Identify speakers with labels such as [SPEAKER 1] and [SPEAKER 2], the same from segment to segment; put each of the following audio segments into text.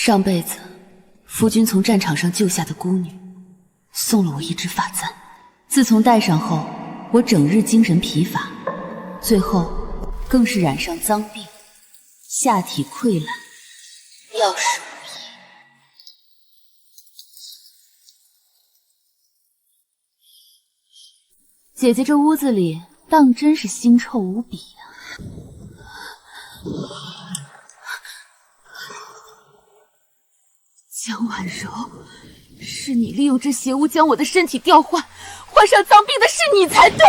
[SPEAKER 1] 上辈子，夫君从战场上救下的孤女，送了我一只发簪。自从戴上后，我整日精神疲乏，最后更是染上脏病，下体溃烂，药石无医。姐姐这屋子里当真是腥臭无比啊！江婉柔，是你利用这邪物将我的身体调换，患上脏病的是你才对。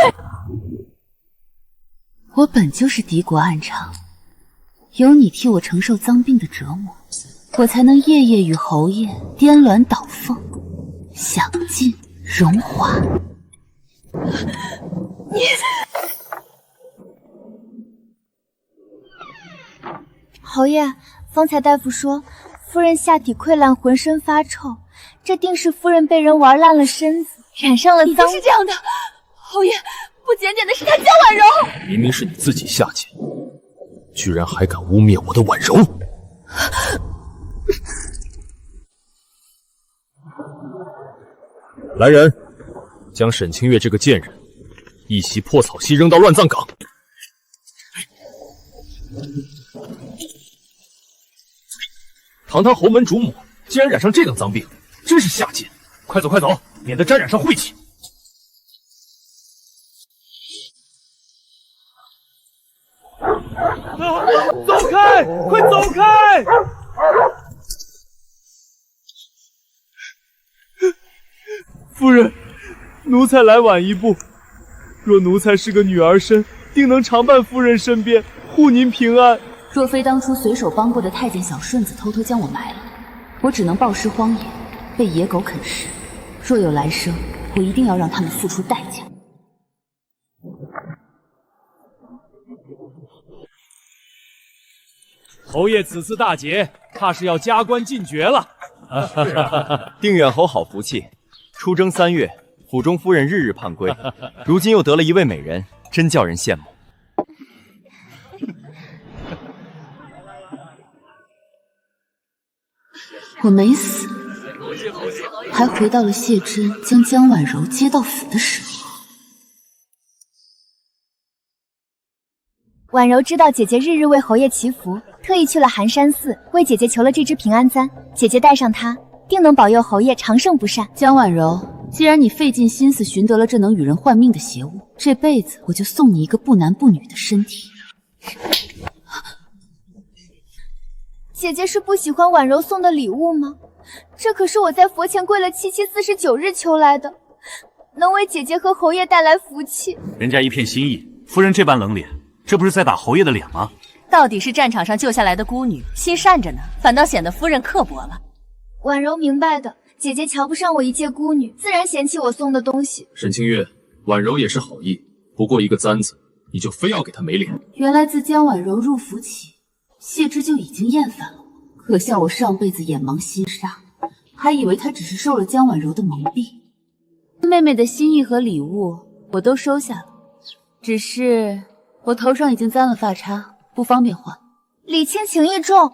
[SPEAKER 1] 我本就是敌国暗娼，有你替我承受脏病的折磨，我才能夜夜与侯爷颠鸾倒凤，享尽荣华。你
[SPEAKER 2] 侯爷，方才大夫说夫人下体溃烂，浑身发臭，这定是夫人被人玩烂了身子，染上了脏。
[SPEAKER 1] 你就是这样的，侯爷，不检点的是他江婉柔。
[SPEAKER 3] 明明是你自己下贱，居然还敢污蔑我的婉柔！来人，将沈清月这个贱人一袭破草席扔到乱葬岗。堂堂侯门主母，竟然染上这等脏病，真是下贱！快走快走，免得沾染上晦气。
[SPEAKER 4] 走开！快走开！夫人，奴才来晚一步。若奴才是个女儿身，定能常伴夫人身边，护您平安。
[SPEAKER 1] 若非当初随手帮过的太监小顺子偷偷将我埋了，我只能暴尸荒野，被野狗啃食。若有来生，我一定要让他们付出代价。
[SPEAKER 4] 侯爷此次大捷，怕是要加官进爵了。
[SPEAKER 5] 定远侯好福气，出征3月，府中夫人日日盼归，如今又得了一位美人，真叫人羡慕。
[SPEAKER 1] 我没死，还回到了谢真将江婉柔接到府的时候。
[SPEAKER 2] 婉柔知道姐姐日日为侯爷祈福，特意去了寒山寺为姐姐求了这只平安簪，姐姐戴上它，定能保佑侯爷长盛不善。
[SPEAKER 1] 江婉柔，既然你费尽心思寻得了这能与人换命的邪物，这辈子我就送你一个不男不女的身体。
[SPEAKER 2] 姐姐是不喜欢婉柔送的礼物吗？这可是我在佛前跪了749日求来的，能为姐姐和侯爷带来福气。
[SPEAKER 6] 人家一片心意，夫人这般冷脸，这不是在打侯爷的脸吗？
[SPEAKER 7] 到底是战场上救下来的孤女，心善着呢，反倒显得夫人刻薄了。
[SPEAKER 2] 婉柔明白的，姐姐瞧不上我一介孤女，自然嫌弃我送的东西。
[SPEAKER 3] 沈清月，婉柔也是好意，不过一个簪子，你就非要给她没脸。
[SPEAKER 1] 原来自江婉柔入府起，谢之就已经厌烦了我。可笑我上辈子眼盲心杀，还以为她只是受了江婉柔的蒙蔽。妹妹的心意和礼物我都收下了，只是我头上已经簪了发叉，不方便换。
[SPEAKER 2] 礼轻情意重，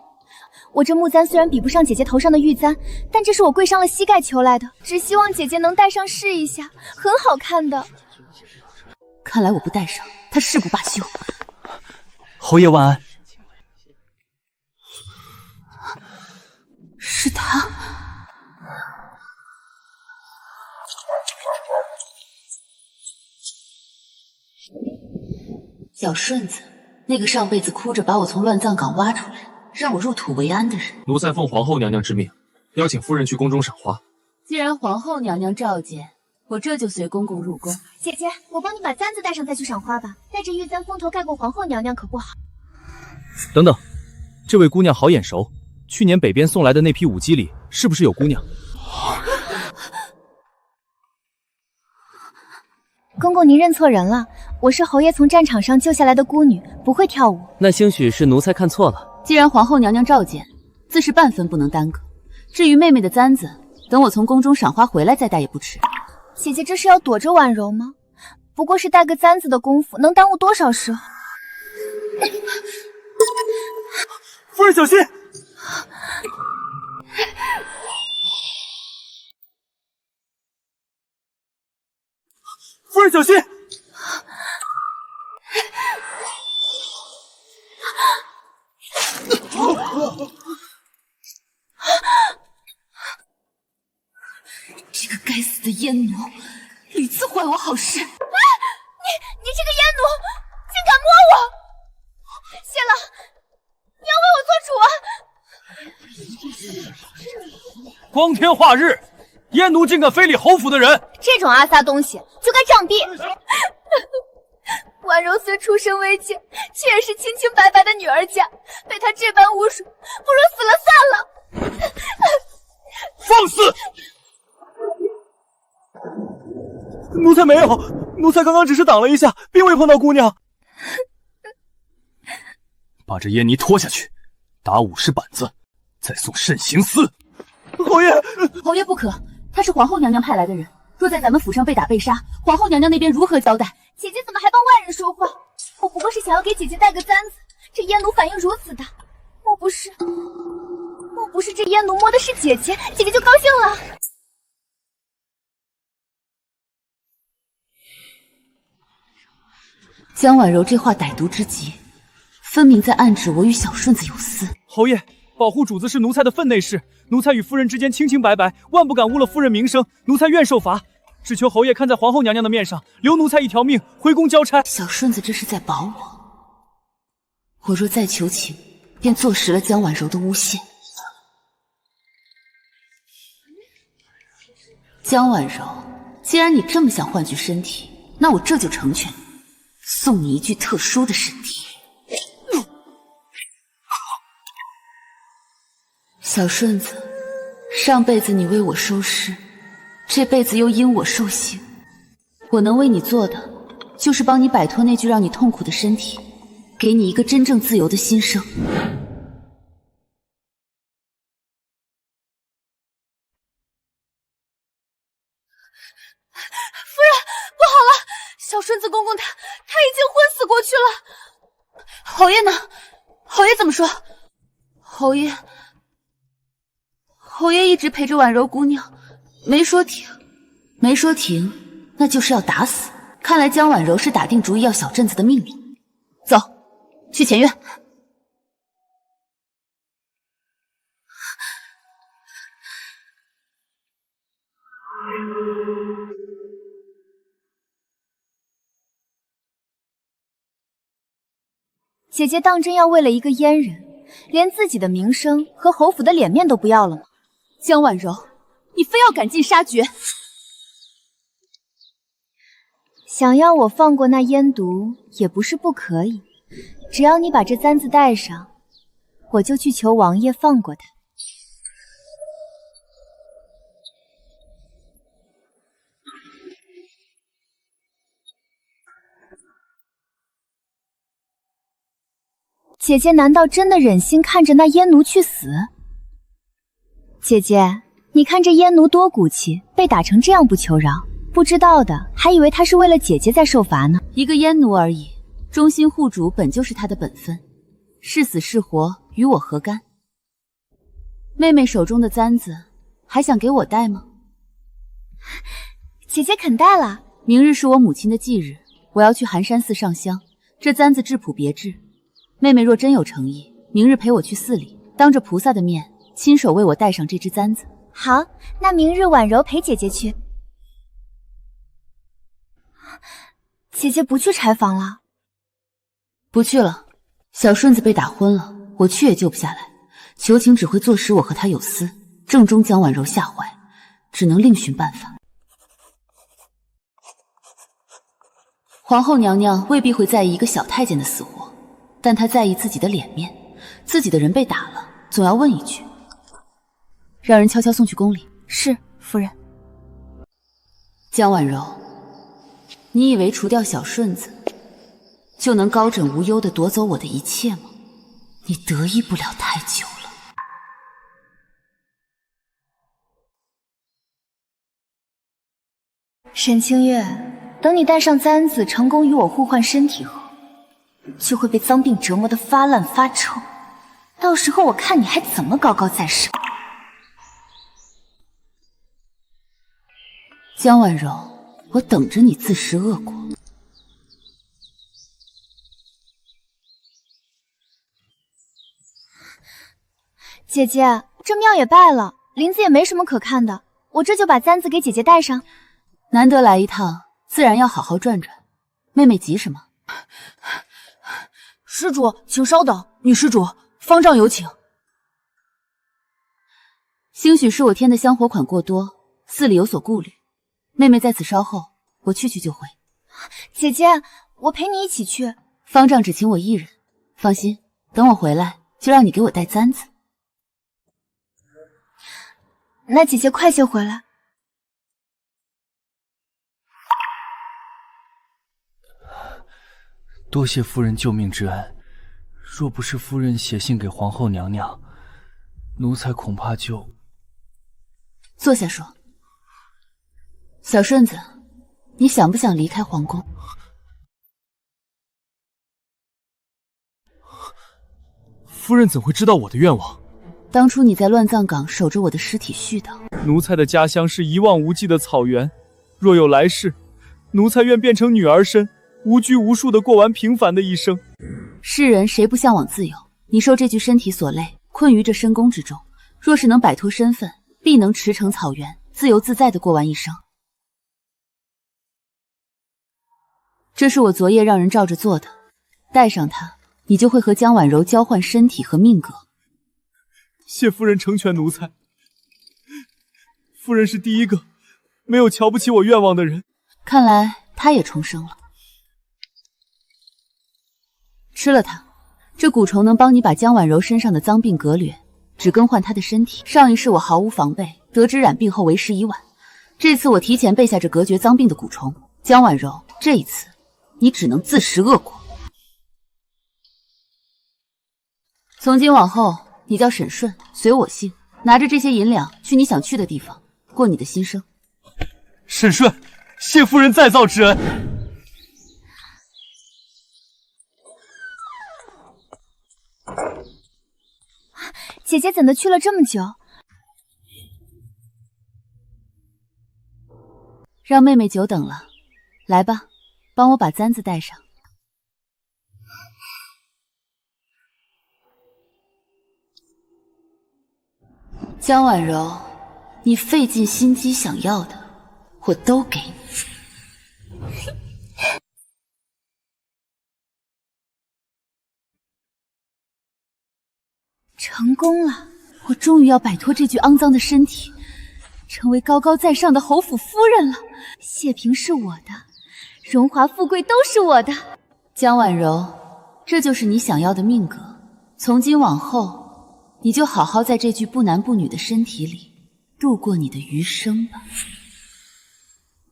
[SPEAKER 2] 我这木簪虽然比不上姐姐头上的玉簪，但这是我跪伤了膝盖求来的，只希望姐姐能戴上试一下，很好看的。
[SPEAKER 1] 看来我不戴上，她誓不罢休。
[SPEAKER 5] 侯爷晚安。
[SPEAKER 1] 是他。小顺子，那个上辈子哭着把我从乱葬岗挖出来，让我入土为安的人。
[SPEAKER 3] 奴才奉皇后娘娘之命，邀请夫人去宫中赏花。
[SPEAKER 1] 既然皇后娘娘召见，我这就随公公入宫。
[SPEAKER 2] 姐姐，我帮你把簪子戴上再去赏花吧，戴着玉簪风头盖过皇后娘娘可不好。
[SPEAKER 5] 等等，这位姑娘好眼熟，去年北边送来的那批舞姬里，是不是有姑娘？
[SPEAKER 2] 公公，您认错人了，我是侯爷从战场上救下来的孤女，不会跳舞。
[SPEAKER 5] 那兴许是奴才看错了。
[SPEAKER 1] 既然皇后娘娘召见，自是半分不能耽搁。至于妹妹的簪子，等我从宫中赏花回来再戴也不迟。
[SPEAKER 2] 姐姐这是要躲着婉柔吗？不过是戴个簪子的功夫，能耽误多少事？
[SPEAKER 4] 夫人小心！人小心！
[SPEAKER 1] 这个该死的阉奴，屡次坏我好事。
[SPEAKER 2] 你这个阉奴，竟敢摸我！谢了，你要为我做主啊！
[SPEAKER 4] 光天化日，阉奴竟敢非礼侯府的人，
[SPEAKER 2] 这种阿萨东西就该杖毙！婉柔虽出身微贱，却也是清清白白的女儿家，被他这般侮辱，不如死了算了。
[SPEAKER 4] 放肆！奴才没有，奴才刚刚只是挡了一下，并未碰到姑娘。
[SPEAKER 3] 把这燕妮拖下去，打50板子，再送慎刑司。
[SPEAKER 4] 侯爷，
[SPEAKER 1] 侯爷不可，他是皇后娘娘派来的人，若在咱们府上被打被杀，皇后娘娘那边如何交代？
[SPEAKER 2] 姐姐怎么还帮外人说话？我不过是想要给姐姐带个簪子，这阉奴反应如此大，莫不是这阉奴摸的是姐姐，姐姐就高兴了？
[SPEAKER 1] 江婉柔这话歹毒之极，分明在暗指我与小顺子有私。
[SPEAKER 4] 侯爷，保护主子是奴才的分内事，奴才与夫人之间清清白白，万不敢污了夫人名声，奴才愿受罚。只求侯爷看在皇后娘娘的面上，留奴才一条命，回宫交差。
[SPEAKER 1] 小顺子这是在保我，我若再求情，便坐实了江婉柔的诬陷。江婉柔，既然你这么想换具身体，那我这就成全你，送你一具特殊的身体。小顺子，上辈子你为我收尸，这辈子又因我受刑，我能为你做的，就是帮你摆脱那具让你痛苦的身体，给你一个真正自由的心声。
[SPEAKER 2] 小顺子公公他已经昏死过去了。
[SPEAKER 1] 侯爷呢？侯爷怎么说？侯爷一直陪着婉柔姑娘，没说停，那就是要打死。看来江婉柔是打定主意要小镇子的命了。走，去前院。
[SPEAKER 2] 姐姐当真要为了一个阉人，连自己的名声和侯府的脸面都不要了吗？
[SPEAKER 1] 江婉柔，你非要赶尽杀绝？
[SPEAKER 2] 想要我放过那阉毒也不是不可以，只要你把这簪子戴上，我就去求王爷放过他。姐姐难道真的忍心看着那阉奴去死？姐姐，你看这阉奴多骨气，被打成这样不求饶，不知道的还以为他是为了姐姐在受罚呢。
[SPEAKER 1] 一个阉奴而已，忠心护主本就是他的本分，是死是活与我何干？妹妹手中的簪子还想给我戴吗？
[SPEAKER 2] 姐姐肯戴了。
[SPEAKER 1] 明日是我母亲的忌日，我要去寒山寺上香，这簪子质朴别致。妹妹若真有诚意，明日陪我去寺里，当着菩萨的面，亲手为我戴上这只簪子。
[SPEAKER 2] 好，那明日婉柔陪姐姐去。姐姐不去柴房了？
[SPEAKER 1] 不去了，小顺子被打昏了，我去也救不下来，求情只会坐实我和他有私，正中将婉柔下怀，只能另寻办法。皇后娘娘未必会在意一个小太监的死活，但她在意自己的脸面，自己的人被打了，总要问一句。让人悄悄送去宫里。
[SPEAKER 2] 是，夫人。
[SPEAKER 1] 江婉柔，你以为除掉小顺子，就能高枕无忧地夺走我的一切吗？你得意不了太久了。
[SPEAKER 2] 沈清月，等你戴上簪子，成功与我互换身体后，就会被脏病折磨得发烂发臭，到时候我看你还怎么高高在上。
[SPEAKER 1] 江婉柔，我等着你自食恶果。
[SPEAKER 2] 姐姐，这庙也拜了，林子也没什么可看的，我这就把簪子给姐姐戴上。
[SPEAKER 1] 难得来一趟，自然要好好转转。妹妹急什么？
[SPEAKER 8] 施主，请稍等，女施主，方丈有请。
[SPEAKER 1] 兴许是我添的香火款过多，寺里有所顾虑。妹妹在此稍后，我去就回。
[SPEAKER 2] 姐姐，我陪你一起去。
[SPEAKER 1] 方丈只请我一人，放心，等我回来就让你给我戴簪子。
[SPEAKER 2] 那姐姐快些回来。
[SPEAKER 4] 多谢夫人救命之恩，若不是夫人写信给皇后娘娘，奴才恐怕就……
[SPEAKER 1] 坐下说。小顺子，你想不想离开皇宫？
[SPEAKER 4] 夫人怎会知道我的愿望？
[SPEAKER 1] 当初你在乱葬岗守着我的尸体絮叨。
[SPEAKER 4] 奴才的家乡是一望无际的草原，若有来世，奴才愿变成女儿身，无拘无束地过完平凡的一生。
[SPEAKER 1] 世人谁不向往自由？你受这具身体所累，困于这深宫之中。若是能摆脱身份，必能驰骋草原，自由自在地过完一生。这是我昨夜让人照着做的，带上它，你就会和江婉柔交换身体和命格。
[SPEAKER 4] 谢夫人成全奴才。夫人是第一个没有瞧不起我愿望的人。
[SPEAKER 1] 看来她也重生了。吃了它，这蛊虫能帮你把江婉柔身上的脏病革掠，只更换她的身体。上一世我毫无防备，得知染病后为时已晚。这次我提前备下这隔绝脏病的蛊虫，江婉柔，这一次你只能自食恶果。从今往后，你叫沈顺，随我姓，拿着这些银两去你想去的地方，过你的新生。
[SPEAKER 4] 沈顺，谢夫人再造之恩。
[SPEAKER 2] 姐姐怎的去了这么久？
[SPEAKER 1] 让妹妹久等了，来吧，帮我把簪子戴上。江婉柔，你费尽心机想要的，我都给你。
[SPEAKER 2] 成功了！
[SPEAKER 1] 我终于要摆脱这具肮脏的身体，成为高高在上的侯府夫人了。
[SPEAKER 2] 谢屏是我的，荣华富贵都是我的。
[SPEAKER 1] 江婉柔，这就是你想要的命格。从今往后，你就好好在这具不男不女的身体里度过你的余生吧。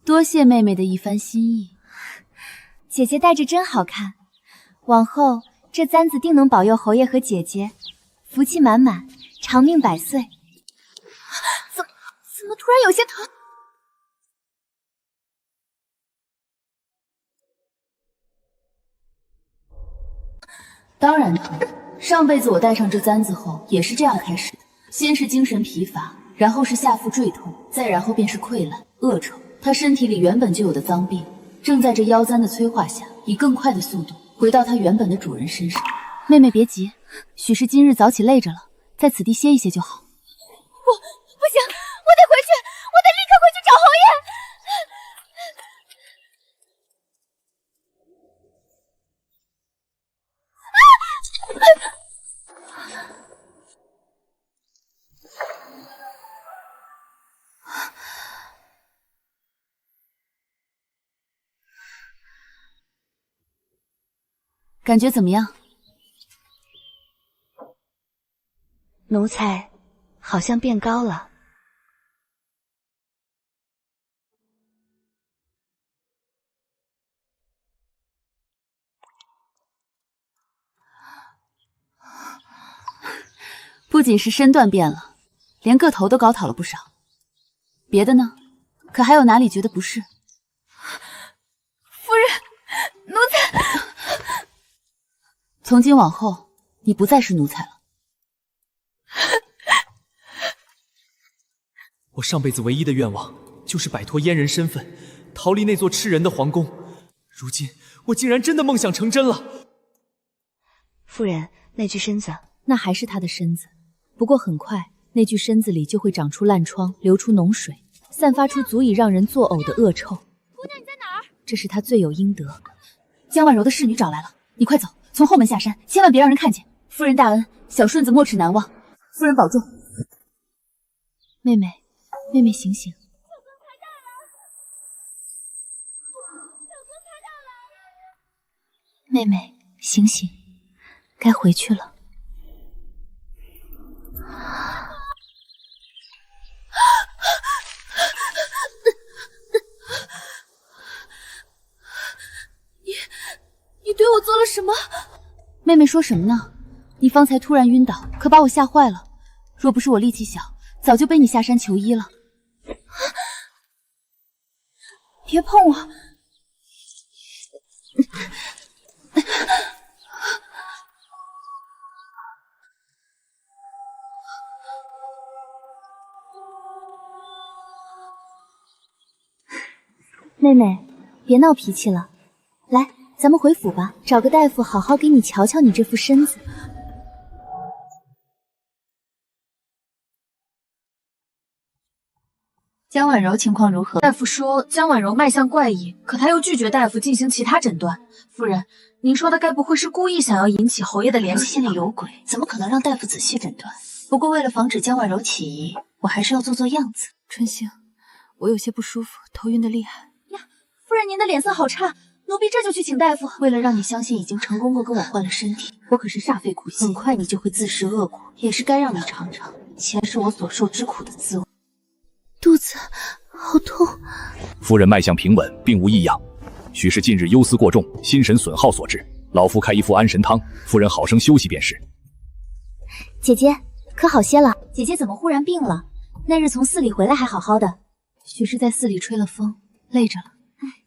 [SPEAKER 1] 多谢妹妹的一番心意。
[SPEAKER 2] 姐姐戴着真好看，往后这簪子定能保佑侯爷和姐姐福气满满，长命百岁。怎么突然有些疼？
[SPEAKER 1] 当然疼，上辈子我戴上这簪子后也是这样开始的，先是精神疲乏，然后是下腹坠痛，再然后便是溃烂、恶臭。他身体里原本就有的脏病，正在这妖簪的催化下，以更快的速度回到他原本的主人身上。妹妹别急，许是今日早起累着了，在此地歇一歇就好。
[SPEAKER 2] 不行，我得回去，我得立刻回去找侯爷。
[SPEAKER 1] 感觉怎么样？
[SPEAKER 2] 奴才好像变高了。
[SPEAKER 1] 不仅是身段变了，连个头都高挑了不少。别的呢？可还有哪里觉得不适？
[SPEAKER 2] 夫人，奴才……
[SPEAKER 1] 从今往后，你不再是奴才了。
[SPEAKER 4] 我上辈子唯一的愿望就是摆脱阉人身份，逃离那座吃人的皇宫。如今我竟然真的梦想成真了。
[SPEAKER 9] 夫人，那具身子，
[SPEAKER 2] 那还是他的身子，不过很快那具身子里就会长出烂疮，流出脓水，散发出足以让人作呕的恶臭。
[SPEAKER 1] 姑娘，你在哪儿？
[SPEAKER 2] 这是他罪有应得。
[SPEAKER 1] 江婉柔的侍女找来了，你快走，从后门下山，千万别让人看见。夫人大恩，小顺子没齿难忘。夫人保重。
[SPEAKER 2] 妹妹，妹妹醒醒！妹妹，醒醒，该回去了。
[SPEAKER 1] 你对我做了什么？
[SPEAKER 2] 妹妹说什么呢？你方才突然晕倒，可把我吓坏了。若不是我力气小，早就背你下山求医了。
[SPEAKER 1] 别碰我！
[SPEAKER 2] 妹妹，别闹脾气了，来，咱们回府吧，找个大夫好好给你瞧瞧你这副身子。
[SPEAKER 1] 江婉柔情况如何？大夫说江婉柔脉象怪异，可他又拒绝大夫进行其他诊断。夫人，您说的该不会是故意想要引起侯爷的怜惜？心里有鬼，怎么可能让大夫仔细诊断？不过为了防止江婉柔起疑，我还是要做做样子。
[SPEAKER 8] 春杏，我有些不舒服，头晕的厉害。
[SPEAKER 1] 呀，夫人您的脸色好差，奴婢这就去请大夫。为了让你相信已经成功过跟我换了身体，我可是煞费苦心。很快你就会自食恶果，也是该让你尝尝前世我所受之苦的滋味。
[SPEAKER 2] 肚子好痛。
[SPEAKER 3] 夫人脉象平稳，并无异样，许是近日忧思过重，心神损耗所致。老夫开一副安神汤，夫人好生休息便是。
[SPEAKER 2] 姐姐可好些了？姐姐怎么忽然病了？那日从寺里回来还好好的，
[SPEAKER 1] 许是在寺里吹了风，累着了。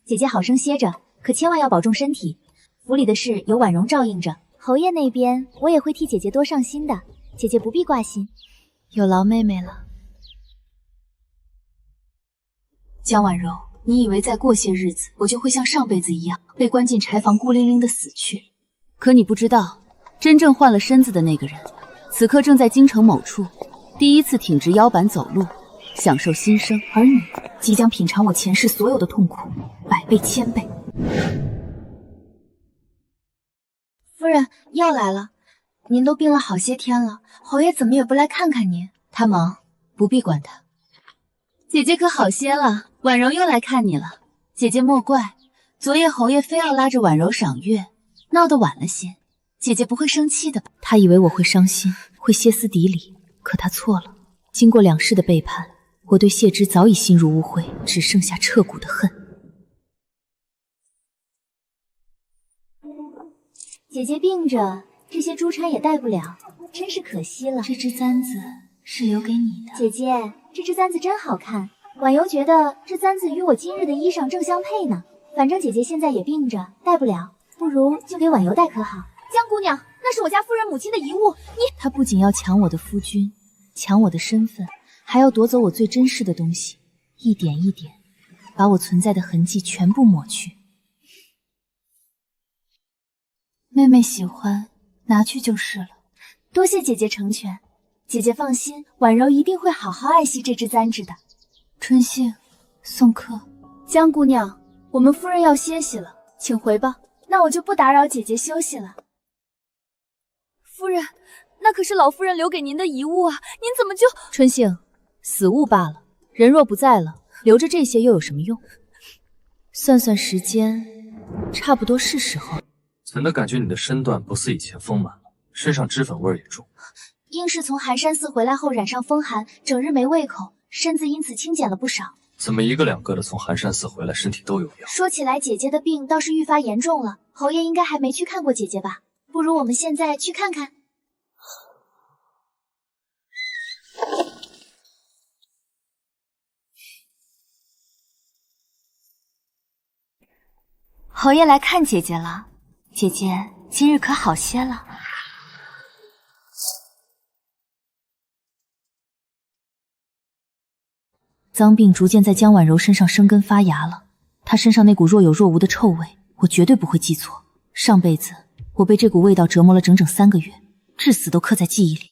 [SPEAKER 2] 姐姐好生歇着，可千万要保重身体。府里的事有婉容照应着，侯爷那边我也会替姐姐多上心的，姐姐不必挂心。
[SPEAKER 1] 有劳妹妹了。江婉柔，你以为再过些日子，我就会像上辈子一样被关进柴房，孤零零的死去？
[SPEAKER 2] 可你不知道，真正换了身子的那个人，此刻正在京城某处，第一次挺直腰板走路，享受新生，
[SPEAKER 1] 而你即将品尝我前世所有的痛苦，百倍千倍。
[SPEAKER 2] 夫人，药来了。您都病了好些天了，侯爷怎么也不来看看您？
[SPEAKER 1] 他忙，不必管他。姐姐可好些了，婉柔又来看你了。姐姐莫怪，昨夜侯爷非要拉着婉柔赏月，闹得晚了些。姐姐不会生气的吧？
[SPEAKER 2] 他以为我会伤心，会歇斯底里，可他错了。经过两世的背叛，我对谢之早已心如污秽，只剩下彻骨的恨。姐姐病着，这些珠钗也带不了，真是可惜了。
[SPEAKER 1] 这只簪子是留给你的。
[SPEAKER 2] 姐姐，这只簪子真好看，婉柔觉得这簪子与我今日的衣裳正相配呢。反正姐姐现在也病着，带不了，不如就给婉柔带可好？
[SPEAKER 1] 江姑娘，那是我家夫人母亲的遗物，
[SPEAKER 2] 她不仅要抢我的夫君，抢我的身份，还要夺走我最珍视的东西，一点一点把我存在的痕迹全部抹去。
[SPEAKER 1] 妹妹喜欢，拿去就是了。
[SPEAKER 2] 多谢姐姐成全，姐姐放心，婉柔一定会好好爱惜这只簪子的。
[SPEAKER 1] 春杏，送客。
[SPEAKER 2] 江姑娘，我们夫人要歇息了，请回吧。那我就不打扰姐姐休息了。
[SPEAKER 8] 夫人，那可是老夫人留给您的遗物啊，您怎么就……
[SPEAKER 2] 春杏，死物罢了，人若不在了，留着这些又有什么用？算算时间，差不多是时候。
[SPEAKER 3] 怎的感觉你的身段不似以前丰满了，身上脂粉味也重？
[SPEAKER 2] 应是从寒山寺回来后染上风寒，整日没胃口，身子因此轻减了不少。
[SPEAKER 3] 怎么一个两个的从寒山寺回来，身体都有恙？
[SPEAKER 2] 说起来，姐姐的病倒是愈发严重了，侯爷应该还没去看过姐姐吧？不如我们现在去看看。
[SPEAKER 1] 侯爷来看姐姐了，姐姐今日可好些了？
[SPEAKER 2] 脏病逐渐在江婉柔身上生根发芽了，他身上那股若有若无的臭味，我绝对不会记错。上辈子我被这股味道折磨了整整3个月，至死都刻在记忆里。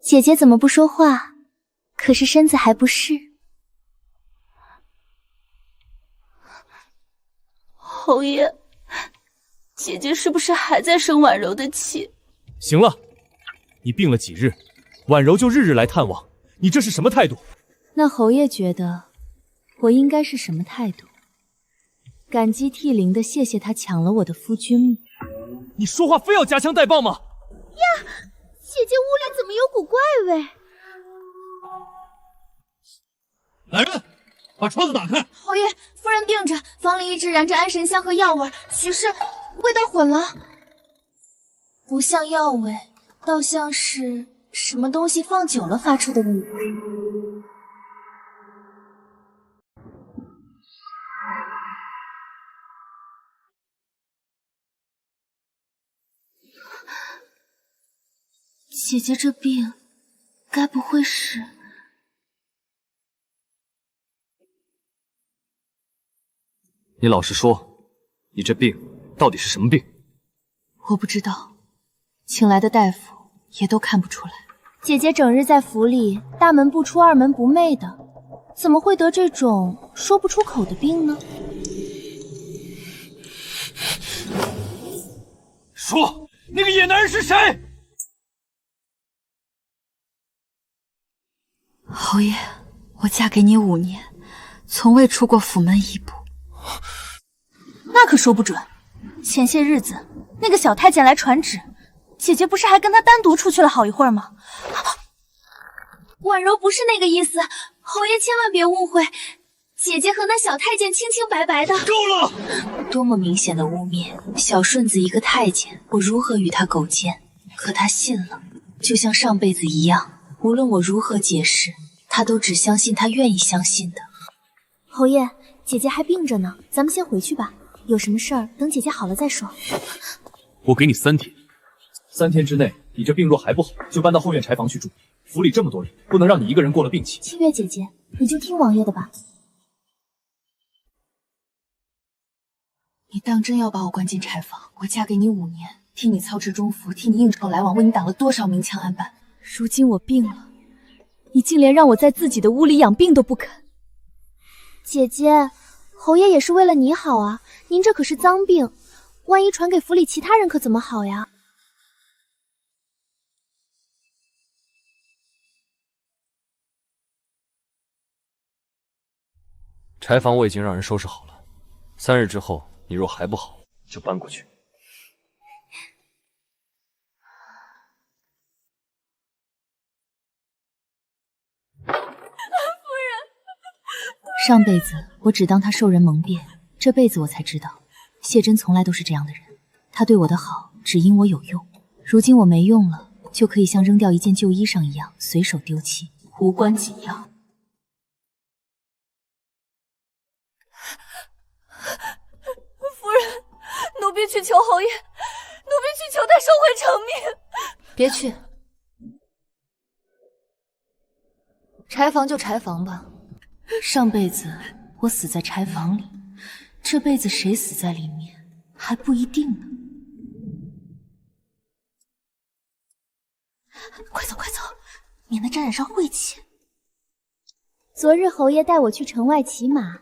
[SPEAKER 2] 姐姐怎么不说话？可是身子还不适。
[SPEAKER 8] 侯爷，姐姐是不是还在生婉柔的气？
[SPEAKER 4] 行了，你病了几日，婉柔就日日来探望，你这是什么态度？
[SPEAKER 2] 那侯爷觉得我应该是什么态度？感激涕零的谢谢他抢了我的夫君吗？
[SPEAKER 4] 你说话非要夹枪带棒吗？
[SPEAKER 8] 呀，姐姐屋里怎么有股怪味？
[SPEAKER 6] 来人，把窗子打开！
[SPEAKER 8] 侯爷，夫人病着，房里一直燃着安神香和药味，许是味道混了，不像药味，倒像是什么东西放久了发出的味道。姐姐这病，该不会是……
[SPEAKER 4] 你老实说，你这病到底是什么病？
[SPEAKER 2] 我不知道，请来的大夫也都看不出来。姐姐整日在府里大门不出二门不迈的，怎么会得这种说不出口的病呢？
[SPEAKER 4] 说，那个野男人是谁？
[SPEAKER 8] 侯爷，我嫁给你5年，从未出过府门一步。那可说不准。前些日子，那个小太监来传旨，姐姐不是还跟他单独出去了好一会儿吗？婉柔不是那个意思，侯爷千万别误会，姐姐和那小太监清清白白的。
[SPEAKER 4] 够了！
[SPEAKER 1] 多么明显的污蔑！小顺子一个太监，我如何与他苟奸？可他信了，就像上辈子一样。无论我如何解释，他都只相信他愿意相信的。
[SPEAKER 2] 侯爷，姐姐还病着呢，咱们先回去吧。有什么事儿等姐姐好了再说。
[SPEAKER 3] 我给你3天，3天之内你这病若还不好，就搬到后院柴房去住。府里这么多人，不能让你一个人过了病期。
[SPEAKER 2] 清月姐姐，你就听王爷的吧。
[SPEAKER 1] 你当真要把我关进柴房？我嫁给你5年，替你操持中府，替你应酬来往，为你挡了多少明枪暗板。
[SPEAKER 2] 如今我病了，你竟连让我在自己的屋里养病都不肯。姐姐，侯爷也是为了你好啊，您这可是脏病，万一传给府里其他人可怎么好呀？
[SPEAKER 5] 柴房我已经让人收拾好了，3日之后你若还不好，就搬过去。
[SPEAKER 2] 上辈子我只当他受人蒙蔽，这辈子我才知道，谢真从来都是这样的人。他对我的好只因我有用，如今我没用了，就可以像扔掉一件旧衣裳一样随手丢弃，无关紧要。
[SPEAKER 8] 夫人，奴婢去求侯爷，奴婢去求他收回成命。
[SPEAKER 1] 别去，柴房就柴房吧。上辈子我死在柴房里，这辈子谁死在里面还不一定呢。
[SPEAKER 8] 快走快走，免得沾染上晦气。
[SPEAKER 2] 昨日侯爷带我去城外骑马，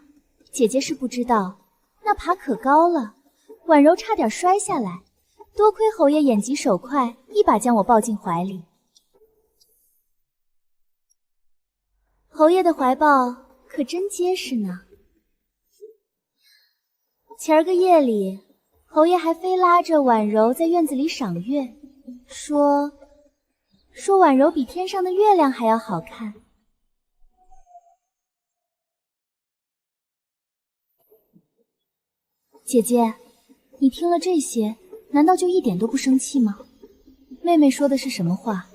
[SPEAKER 2] 姐姐是不知道，那爬可高了，婉柔差点摔下来，多亏侯爷眼疾手快，一把将我抱进怀里。侯爷的怀抱可真结实呢。前儿个夜里，侯爷还非拉着婉柔在院子里赏月，说婉柔比天上的月亮还要好看。姐姐，你听了这些，难道就一点都不生气吗？妹妹说的是什么话？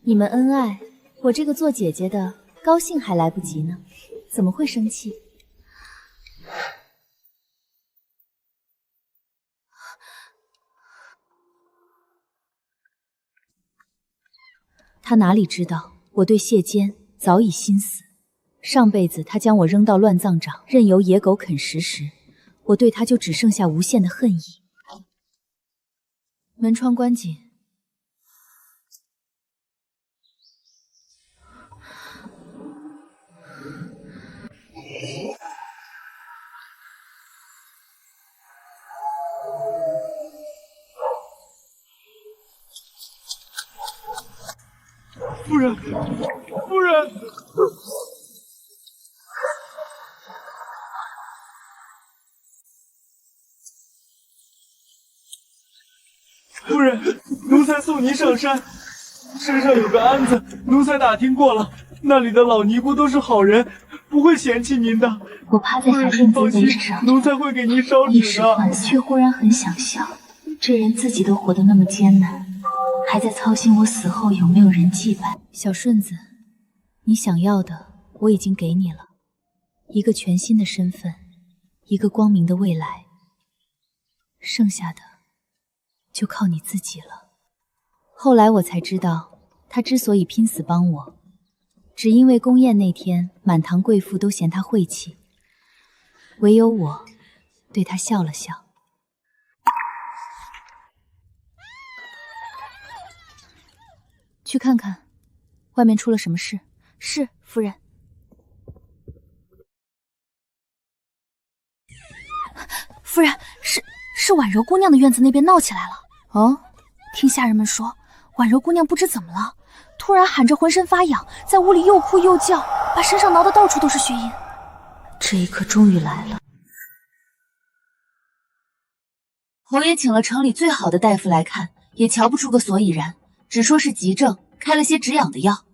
[SPEAKER 2] 你们恩爱，我这个做姐姐的高兴还来不及呢，怎么会生气？他哪里知道我对谢坚早已心死，上辈子他将我扔到乱葬岗，任由野狗啃食时，我对他就只剩下无限的恨意。门窗关紧。
[SPEAKER 4] 夫人，夫人，夫人，奴才送您上山，山上有个庵子，奴才打听过了，那里的老尼姑都是好人，不会嫌弃您的。
[SPEAKER 1] 我趴在海淀子位置上，
[SPEAKER 4] 奴才会给您烧
[SPEAKER 1] 一
[SPEAKER 4] 纸的。
[SPEAKER 1] 时换，却忽然很想笑，这人自己都活得那么艰难，还在操心我死后有没有人祭拜。
[SPEAKER 2] 小顺子，你想要的我已经给你了，一个全新的身份，一个光明的未来，剩下的就靠你自己了。后来我才知道，他之所以拼死帮我，只因为宫宴那天满堂贵妇都嫌他晦气，唯有我对他笑了笑。去看看外面出了什么事。是，夫人。
[SPEAKER 8] 夫人，是婉柔姑娘的院子那边闹起来了。
[SPEAKER 2] 哦，
[SPEAKER 8] 听下人们说，婉柔姑娘不知怎么了，突然喊着浑身发痒，在屋里又哭又叫，把身上挠得到处都是血印。
[SPEAKER 1] 这一刻终于来了。侯爷请了城里最好的大夫来看，也瞧不出个所以然，只说是急症，开了些止痒的药。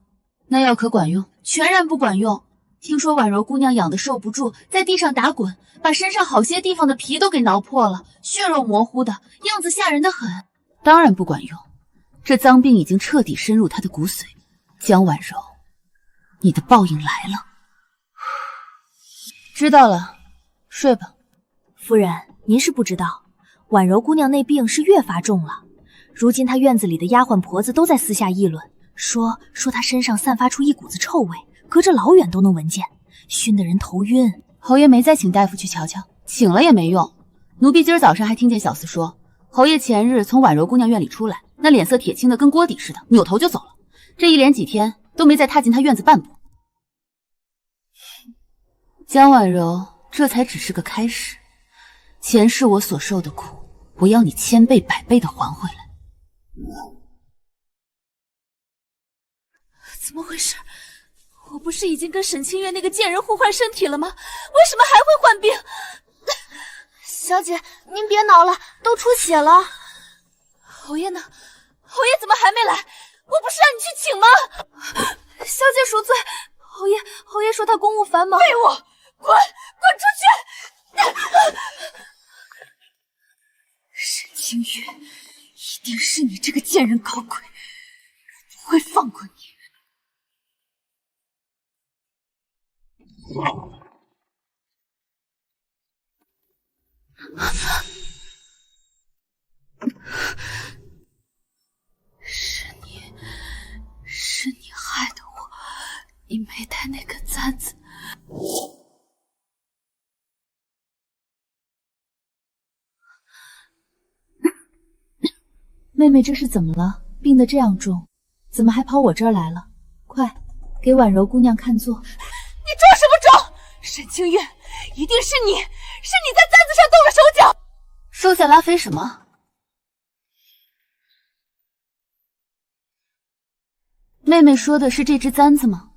[SPEAKER 1] 那药可管用？全然不管用。听说婉柔姑娘痒得受不住，在地上打滚，把身上好些地方的皮都给挠破了，血肉模糊的样子吓人的很。当然不管用，这脏病已经彻底深入她的骨髓。江婉柔，你的报应来了。知道了，睡吧。
[SPEAKER 8] 夫人，您是不知道，婉柔姑娘那病是越发重了。如今她院子里的丫鬟婆子都在私下议论，说她身上散发出一股子臭味，隔着老远都能闻见，熏得人头晕。
[SPEAKER 1] 侯爷没再请大夫去瞧瞧，请了也没用。奴婢今儿早上还听见小厮说，侯爷前日从婉柔姑娘院里出来，那脸色铁青的跟锅底似的，扭头就走了。这一连几天都没再踏进他院子半步。江婉柔，这才只是个开始，前世我所受的苦，我要你千倍百倍的还回来。
[SPEAKER 8] 怎么回事？我不是已经跟沈清月那个贱人互换身体了吗？为什么还会患病？小姐，您别恼了，都出血了。侯爷呢？侯爷怎么还没来？我不是让你去请吗？小姐赎罪，侯爷说他公务繁忙。废物，滚出去！沈清月，一定是你这个贱人搞鬼，我不会放过你。是你害的我，你没带那个簪子。
[SPEAKER 2] 妹妹这是怎么了？病得这样重，怎么还跑我这儿来了？快，给婉柔姑娘看座。
[SPEAKER 8] 你装什么装？沈清月，一定是你在簪子上动了手脚。
[SPEAKER 1] 手下拉菲什么？妹妹说的是这只簪子吗？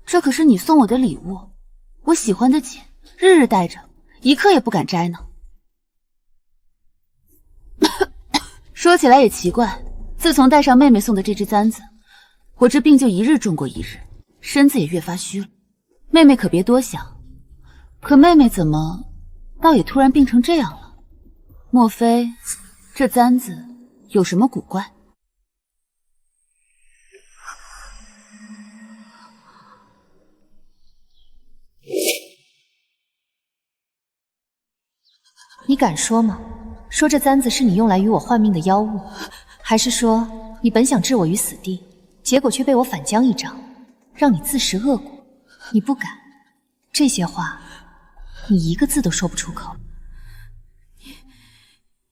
[SPEAKER 1] 这可是你送我的礼物，我喜欢的紧，日日戴着，一刻也不敢摘呢。说起来也奇怪，自从戴上妹妹送的这只簪子，我这病就一日重过一日，身子也越发虚了。妹妹可别多想，可妹妹怎么倒也突然病成这样了？莫非这簪子有什么古怪？
[SPEAKER 2] 你敢说吗？说这簪子是你用来与我换命的妖物，还是说你本想置我于死地，结果却被我反将一掌，让你自食恶果？你不敢，这些话你一个字都说不出口。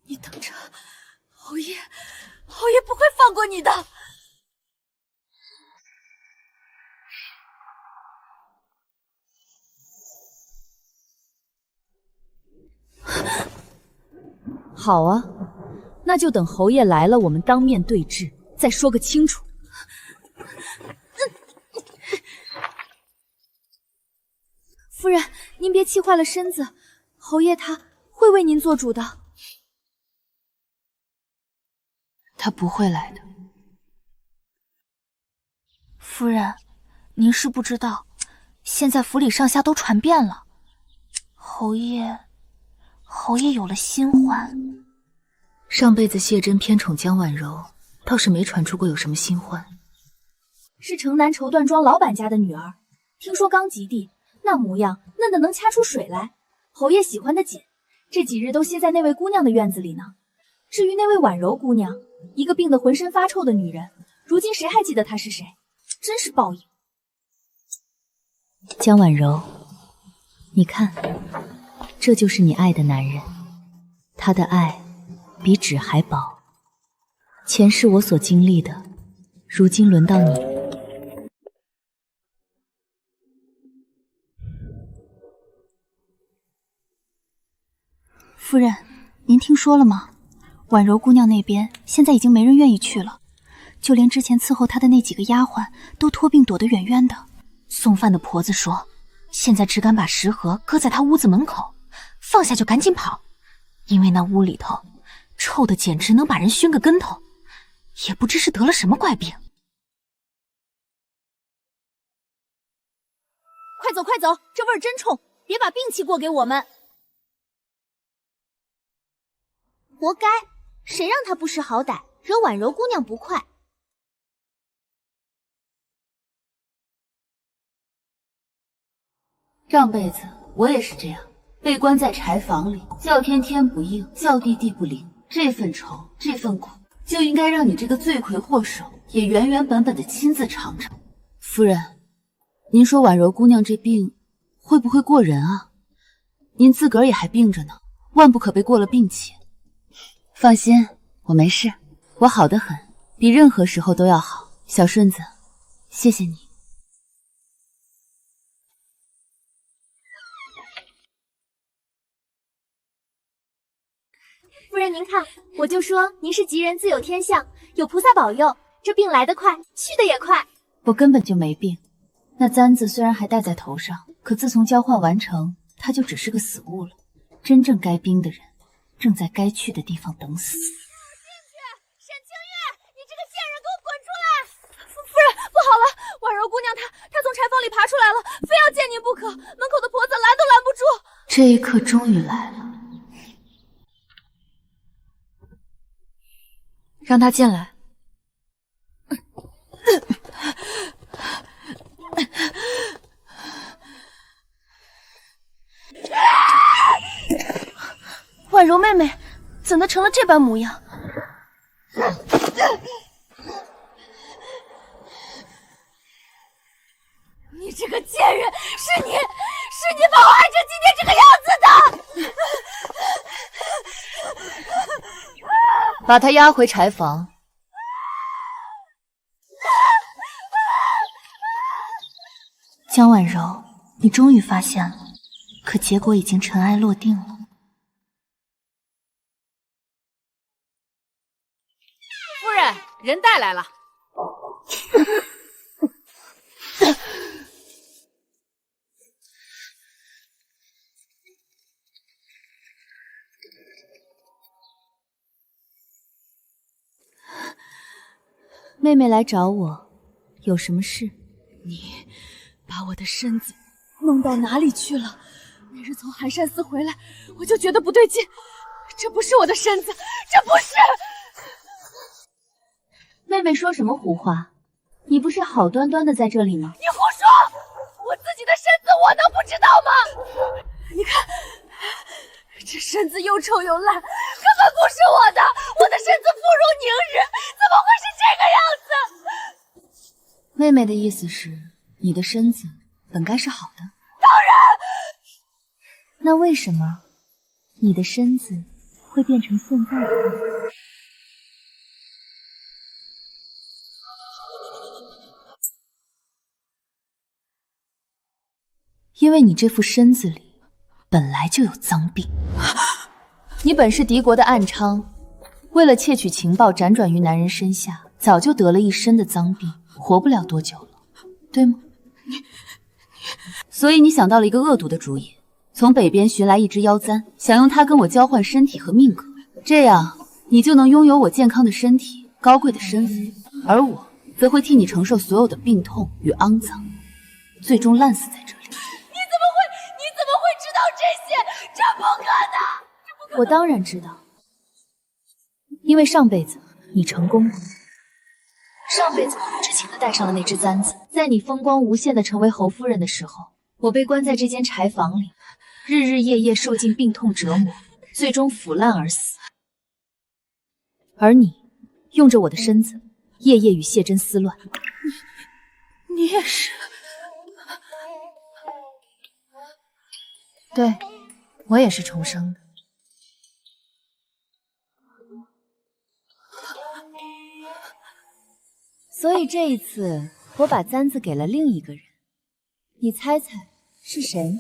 [SPEAKER 8] 你等着，侯爷不会放过你的。
[SPEAKER 1] 好啊，那就等侯爷来了，我们当面对质，再说个清楚。
[SPEAKER 8] 夫人，您别气坏了身子，侯爷他会为您做主的。
[SPEAKER 2] 他不会来的。
[SPEAKER 8] 夫人，您是不知道，现在府里上下都传遍了，侯爷有了新欢。
[SPEAKER 2] 上辈子谢真偏宠江婉柔，倒是没传出过有什么新欢。
[SPEAKER 8] 是城南绸缎庄老板家的女儿，听说刚及第，那模样嫩得能掐出水来，侯爷喜欢的紧，这几日都歇在那位姑娘的院子里呢。至于那位婉柔姑娘，一个病得浑身发臭的女人，如今谁还记得她是谁？真是报应。
[SPEAKER 2] 江婉柔，你看，这就是你爱的男人，他的爱比纸还薄。前世我所经历的，如今轮到你。
[SPEAKER 8] 夫人，您听说了吗？婉柔姑娘那边现在已经没人愿意去了，就连之前伺候她的那几个丫鬟都托病躲得远远的。送饭的婆子说，现在只敢把食盒搁在她屋子门口，放下就赶紧跑，因为那屋里头臭的简直能把人熏个跟头，也不知是得了什么怪病。快走快走，这味儿真冲，别把病气过给我们。活该，谁让他不识好歹，惹婉柔姑娘不快。
[SPEAKER 1] 上辈子我也是这样，被关在柴房里，叫天天不应，叫地地不灵。这份仇，这份苦，就应该让你这个罪魁祸首也原原本本的亲自尝尝。夫人，您说婉柔姑娘这病会不会过人啊？您自个儿也还病着呢，万不可被过了病气。放心，我没事，我好得很，比任何时候都要好。小顺子，谢谢你。
[SPEAKER 8] 夫人您看，我就说您是吉人自有天相，有菩萨保佑，这病来得快，去得也快。
[SPEAKER 1] 我根本就没病，那簪子虽然还戴在头上，可自从交换完成，它就只是个死物了。真正该冰的人，正在该去的地方等死。
[SPEAKER 8] 沈清月，你这个贱人，给我滚出来！夫人，不好了，婉柔姑娘她从柴房里爬出来了，非要见您不可，门口的婆子拦都拦不住。
[SPEAKER 2] 这一刻终于来了，让她进来。
[SPEAKER 8] 婉柔妹妹，怎的成了这般模样？你这个贱人，是你把我害成今天这个样子的！
[SPEAKER 2] 把她押回柴房。
[SPEAKER 8] 江婉柔，你终于发现了，可结果已经尘埃落定了。
[SPEAKER 7] 夫人，人带来了。
[SPEAKER 2] 妹妹来找我，有什么事？
[SPEAKER 8] 你把我的身子弄到哪里去了？那日从寒山寺回来，我就觉得不对劲，这不是我的身子，这不是。
[SPEAKER 1] 妹妹说什么胡话？你不是好端端的在这里吗？
[SPEAKER 8] 你胡说！我自己的身子我能不知道吗？你看，这身子又臭又烂，根本不是我的。我的身子肤如凝脂，怎么会是这个样子？
[SPEAKER 1] 妹妹的意思是，你的身子
[SPEAKER 2] 本该是好的。当然。那为什么你的身子会变成现在的样子？因为你这副身子里本来就有脏病。你本是敌国的暗娼，为了窃取情报，辗转于男人身下，早就得了一身的脏病，活不了多久了，对吗？所以你想到了一个恶毒的主意，从北边寻来一只妖簪，想用它跟我交换身体和命格，这样你就能拥有我健康的身体、高贵的身份，而我则会替你承受所有的病痛与肮脏，最终烂死在这里。
[SPEAKER 8] 你怎么会知道这些？这不可能！
[SPEAKER 2] 我当然知道，因为上辈子你成功过。上辈子我不知情的戴上了那只簪子，在你风光无限的成为侯夫人的时候，我被关在这间柴房里，日日夜夜受尽病痛折磨，最终腐烂而死。而你用着我的身子，夜夜与谢真私乱。
[SPEAKER 8] 你也是。
[SPEAKER 2] 对，我也是重生的。所以这一次，我把簪子给了另一个人，你猜猜是谁？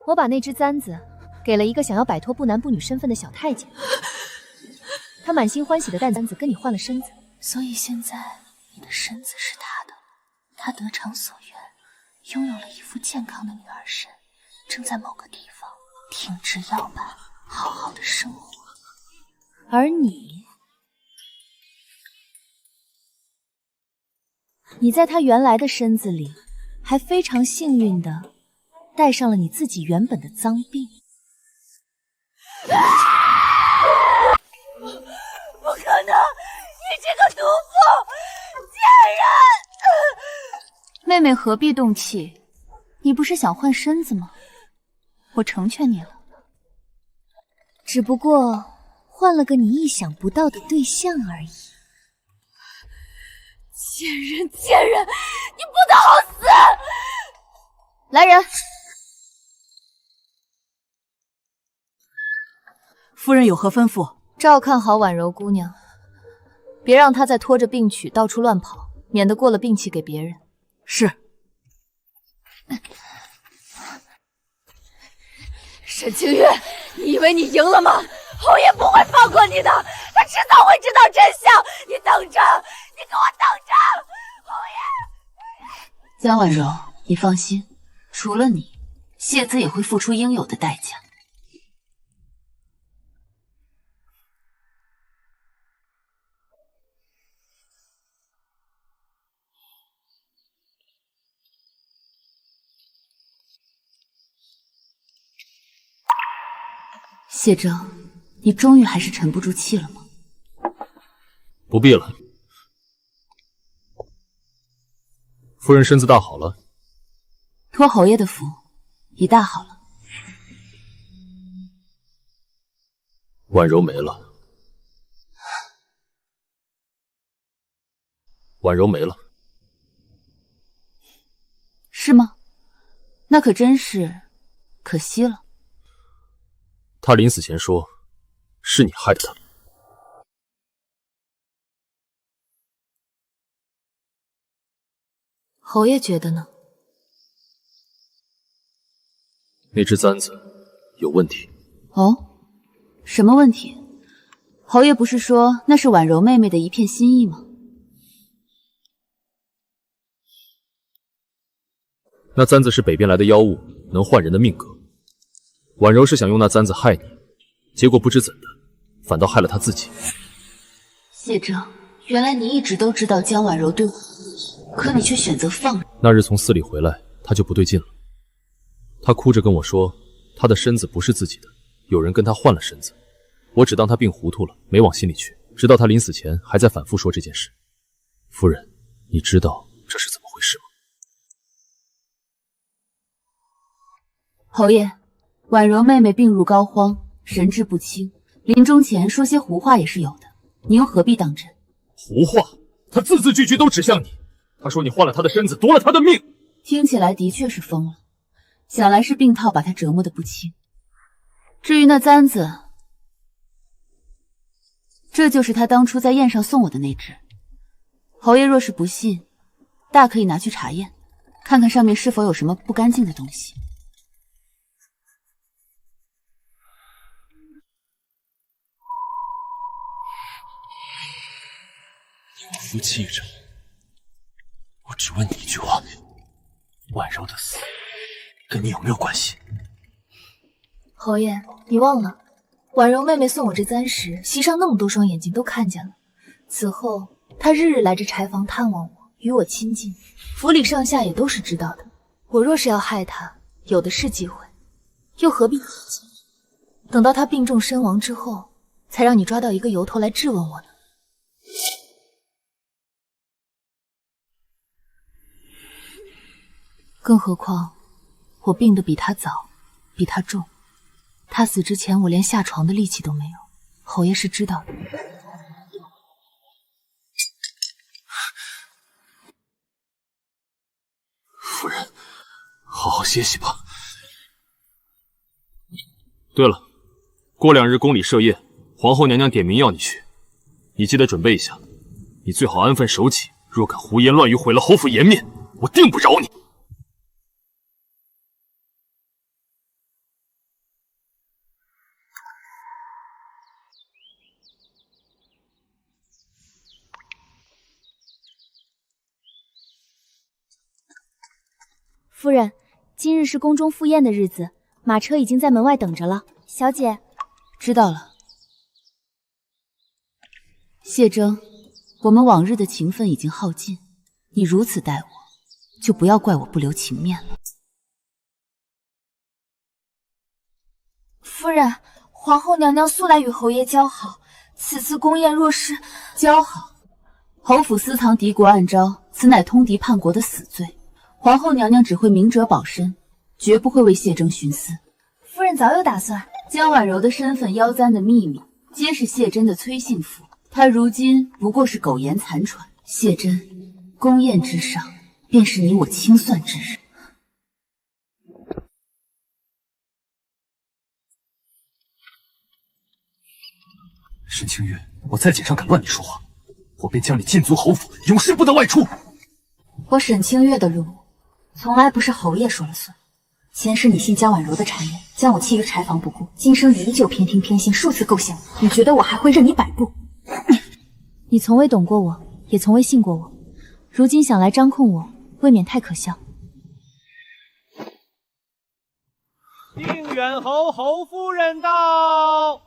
[SPEAKER 2] 我把那只簪子给了一个想要摆脱不男不女身份的小太监，他满心欢喜的带簪子跟你换了身子。
[SPEAKER 8] 所以现在你的身子是他的，他得偿所愿，拥有了一副健康的女儿身，正在某个地方停止药板，好好的生活。
[SPEAKER 2] 而你在他原来的身子里，还非常幸运的带上了你自己原本的脏病。
[SPEAKER 8] 不可能！你这个毒妇，贱人！
[SPEAKER 2] 妹妹何必动气？你不是想换身子吗？我成全你了，只不过换了个你意想不到的对象而已。
[SPEAKER 8] 贱人，贱人，你不得好死！
[SPEAKER 2] 来人！
[SPEAKER 10] 夫人有何吩咐？
[SPEAKER 2] 照看好婉柔姑娘，别让她再拖着病曲到处乱跑，免得过了病期给别人。
[SPEAKER 10] 是。
[SPEAKER 8] 沈清月，你以为你赢了吗？侯爷不会放过你的，他迟早会知道真相。你等着，你给我等着！侯爷，
[SPEAKER 1] 江婉柔，你放心，除了你，谢姿也会付出应有的代价。谢征，你终于还是沉不住气了吗？
[SPEAKER 3] 不必了，夫人身子大好了。
[SPEAKER 1] 托侯爷的福，已大好了。
[SPEAKER 3] 婉柔没了，婉柔没了，
[SPEAKER 1] 是吗？那可真是可惜了。
[SPEAKER 3] 他临死前说，是你害的他。
[SPEAKER 1] 侯爷觉得呢？
[SPEAKER 3] 那只簪子有问题。
[SPEAKER 1] 哦，什么问题？侯爷不是说那是婉柔妹妹的一片心意吗？
[SPEAKER 3] 那簪子是北边来的妖物，能换人的命格。婉柔是想用那簪子害你，结果不知怎的，反倒害了她自己。
[SPEAKER 1] 谢征，原来你一直都知道江婉柔对我有意，可你却选择放任。
[SPEAKER 3] 那日从寺里回来，她就不对劲了。她哭着跟我说，她的身子不是自己的，有人跟她换了身子。我只当她病糊涂了，没往心里去，直到她临死前还在反复说这件事。夫人，你知道这是怎么回事吗？
[SPEAKER 1] 侯爷，婉柔妹妹病入膏肓，神志不清，临终前说些胡话也是有的，你又何必当真？
[SPEAKER 3] 胡话？他字字句句都指向你。他说你换了他的身子，夺了他的命。
[SPEAKER 1] 听起来的确是疯了，想来是病套把他折磨得不轻。至于那簪子，这就是他当初在宴上送我的那只。侯爷若是不信，大可以拿去查验，看看上面是否有什么不干净的东西。
[SPEAKER 3] 服气着，我只问你一句话：婉柔的死跟你有没有关系？
[SPEAKER 8] 侯爷，你忘了，婉柔妹妹送我这簪时，席上那么多双眼睛都看见了。此后，她日日来这柴房探望我，与我亲近，府里上下也都是知道的。我若是要害她，有的是机会，又何必等到她病重身亡之后，才让你抓到一个由头来质问我呢？
[SPEAKER 1] 更何况，我病得比他早，比他重。他死之前，我连下床的力气都没有。侯爷是知道的。
[SPEAKER 3] 夫人，好好歇息吧。对了，过2日宫里设宴，皇后娘娘点名要你去，你记得准备一下。你最好安分守己，若敢胡言乱语，毁了侯府颜面，我定不饶你。
[SPEAKER 2] 夫人，今日是宫中赴宴的日子，马车已经在门外等着了。小姐，
[SPEAKER 1] 知道了。谢征，我们往日的情分已经耗尽，你如此待我，就不要怪我不留情面了。
[SPEAKER 8] 夫人，皇后娘娘素来与侯爷交好，此次宫宴若是
[SPEAKER 1] 交好，侯府私藏敌国暗招，此乃通敌叛国的死罪。皇后娘娘只会明哲保身，绝不会为谢征徇私。
[SPEAKER 8] 夫人早有打算，
[SPEAKER 1] 江婉柔的身份、腰簪的秘密，皆是谢真的崔姓妇。她如今不过是苟延残喘。谢真，宫宴之上，便是你我清算之日。
[SPEAKER 3] 沈清月，我在锦上敢乱你说话，我便将你禁足侯府，永世不得外出。
[SPEAKER 8] 我沈清月的路，从来不是侯爷说了算。前世你信江婉柔的谗言，将我弃于柴房不顾，今生依旧偏听偏信，数次构陷我。你觉得我还会任你摆布？
[SPEAKER 2] 你从未懂过我，也从未信过我，如今想来掌控我，未免太可笑。
[SPEAKER 4] 定远侯侯夫人到。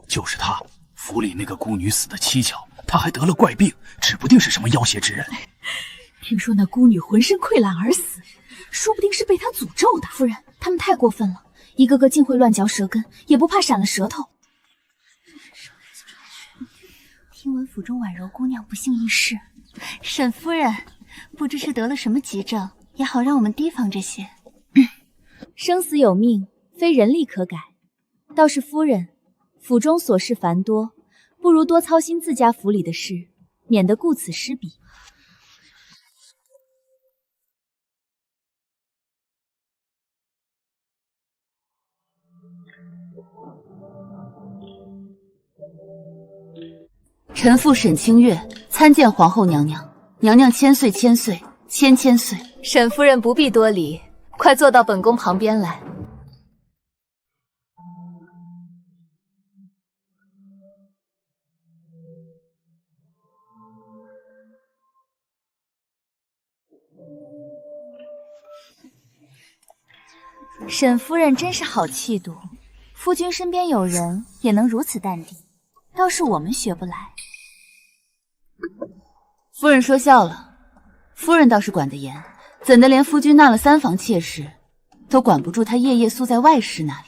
[SPEAKER 6] 就是他，府里那个孤女死得蹊跷，她还得了怪病，指不定是什么妖邪之人。
[SPEAKER 8] 听说那孤女浑身溃烂而死，说不定是被他诅咒的。
[SPEAKER 2] 夫人，他们太过分了，一个个竟会乱嚼舌根，也不怕闪了舌头。
[SPEAKER 8] 听闻府中婉柔姑娘不幸异世，沈夫人不知是得了什么急症，也好让我们提防这些。
[SPEAKER 2] 生死有命，非人力可改。倒是夫人，府中琐事繁多，不如多操心自家府里的事，免得顾此失彼。
[SPEAKER 1] 臣妇沈清月参见皇后娘娘，娘娘千岁千岁千千岁。
[SPEAKER 7] 沈夫人不必多礼，快坐到本宫旁边来。
[SPEAKER 2] 沈夫人真是好气度，夫君身边有人也能如此淡定，倒是我们学不来。
[SPEAKER 1] 夫人说笑了，夫人倒是管得严，怎的连夫君纳了3房妾室，都管不住他夜夜宿在外室那里？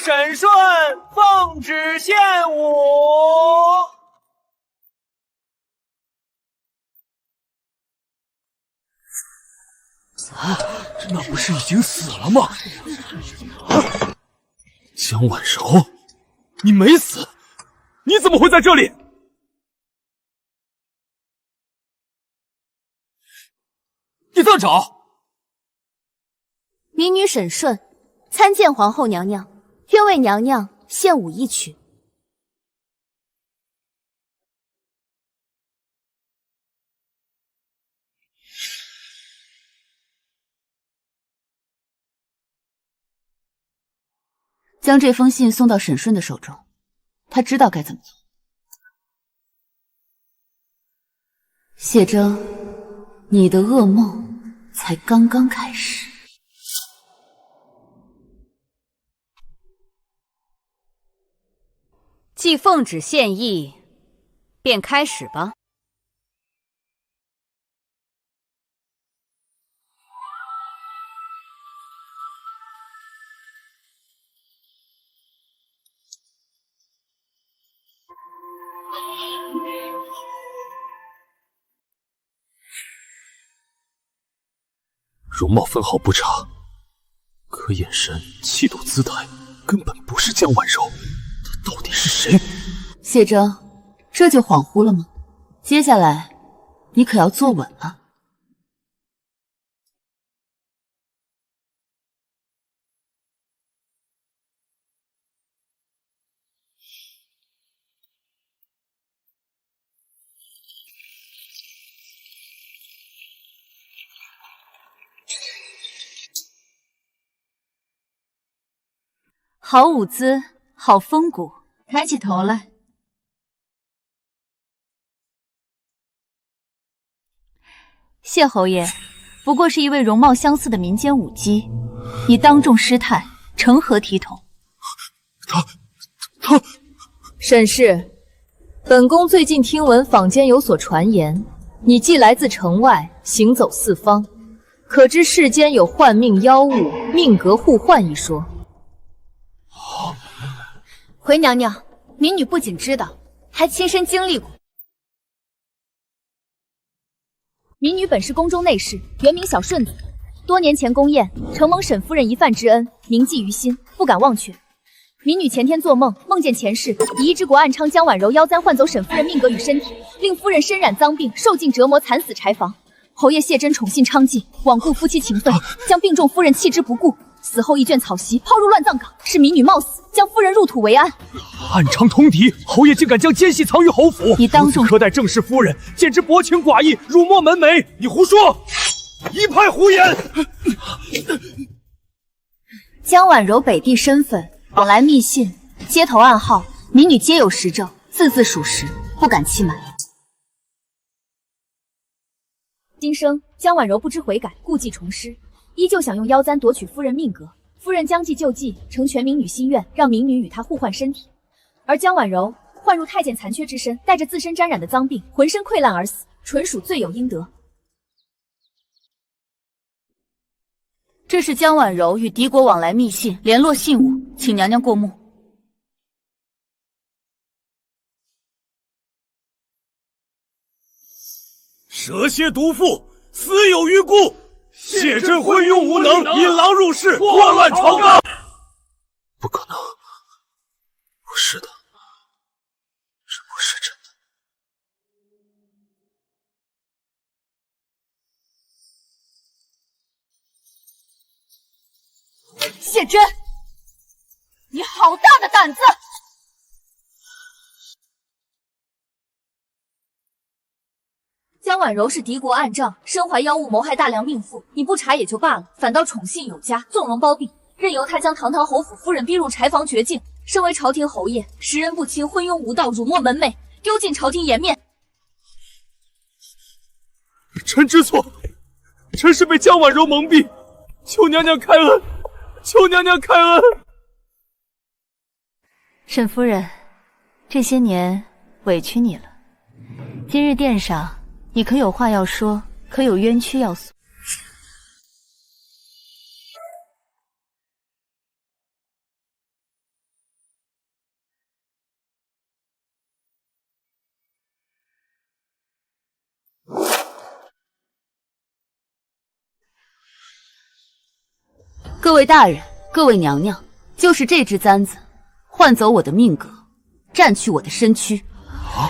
[SPEAKER 4] 沈顺奉旨献舞。
[SPEAKER 6] 那不是已经死了吗？
[SPEAKER 3] 江婉柔，
[SPEAKER 4] 你没死，你怎么会在这里？你再找！
[SPEAKER 7] 民女沈顺参见皇后娘娘，愿为娘娘献舞一曲。
[SPEAKER 1] 将这封信送到沈顺的手中，他知道该怎么做。谢征，你的噩梦才刚刚开始。
[SPEAKER 7] 既奉旨献艺，便开始吧。
[SPEAKER 3] 容貌分毫不差，可眼神、气度、姿态根本不是江婉柔，她到底是谁？
[SPEAKER 1] 谢征，这就恍惚了吗？接下来你可要坐稳了。
[SPEAKER 7] 好舞姿，好风骨，
[SPEAKER 1] 抬起头来。
[SPEAKER 8] 谢侯爷，不过是一位容貌相似的民间舞姬，你当众失态，成何体统？
[SPEAKER 3] 他，
[SPEAKER 11] 沈氏，本宫最近听闻坊间有所传言，你既来自城外，行走四方，可知世间有幻命妖物、命格互换一说。
[SPEAKER 2] 回娘娘，民女不仅知道，还亲身经历过。民女本是宫中内侍，原名小顺子。多年前宫宴，承蒙沈夫人一饭之恩，铭记于心，不敢忘却。民女前天做梦，梦见前世以一之国暗娼江婉柔妖簪换走沈夫人命格与身体，令夫人身染脏病，受尽折磨，惨死柴房。侯爷谢真宠信娼妓，罔顾夫妻情分，将病重夫人弃之不顾。死后一卷草席抛入乱葬岗，是民女冒死将夫人入土为安。
[SPEAKER 4] 暗娼通敌，侯爷竟敢将奸细藏于侯府，
[SPEAKER 8] 你当众
[SPEAKER 4] 苛待正室夫人，简直薄情寡义，辱没门楣！你胡说，一派胡言！
[SPEAKER 2] 江婉柔北地身份，往来密信，街头暗号，民女皆有实证，字字属实，不敢欺瞒。今生江婉柔不知悔改，故技重施。依旧想用妖簪夺取夫人命格，夫人将计就计，成全民女心愿，让民女与她互换身体。而江婉柔换入太监残缺之身，带着自身沾染的脏病，浑身溃烂而死，纯属罪有应得。
[SPEAKER 8] 这是江婉柔与敌国往来密信，联络信物，请娘娘过目。
[SPEAKER 4] 蛇蝎毒妇，死有余辜。谢真昏庸无能，引狼入室，祸乱朝纲。
[SPEAKER 3] 不可能，不是的，这不是
[SPEAKER 8] 真的。谢真，你好大的胆子！
[SPEAKER 2] 江婉柔是敌国暗障，身怀妖物谋害大梁命妇，你不查也就罢了，反倒宠信有加，纵容包庇，任由他将堂堂侯府夫人逼入柴房绝境。身为朝廷侯爷，识人不清，昏庸无道，辱没门楣，丢尽朝廷颜面。
[SPEAKER 4] 臣知错，臣是被江婉柔蒙蔽，求娘娘开恩，求娘娘开恩。
[SPEAKER 8] 沈夫人，这些年委屈你了。今日殿上，你可有话要说，可有冤屈要诉。
[SPEAKER 1] 各位大人，各位娘娘，就是这只簪子，换走我的命格，占去我的身躯。
[SPEAKER 6] 啊，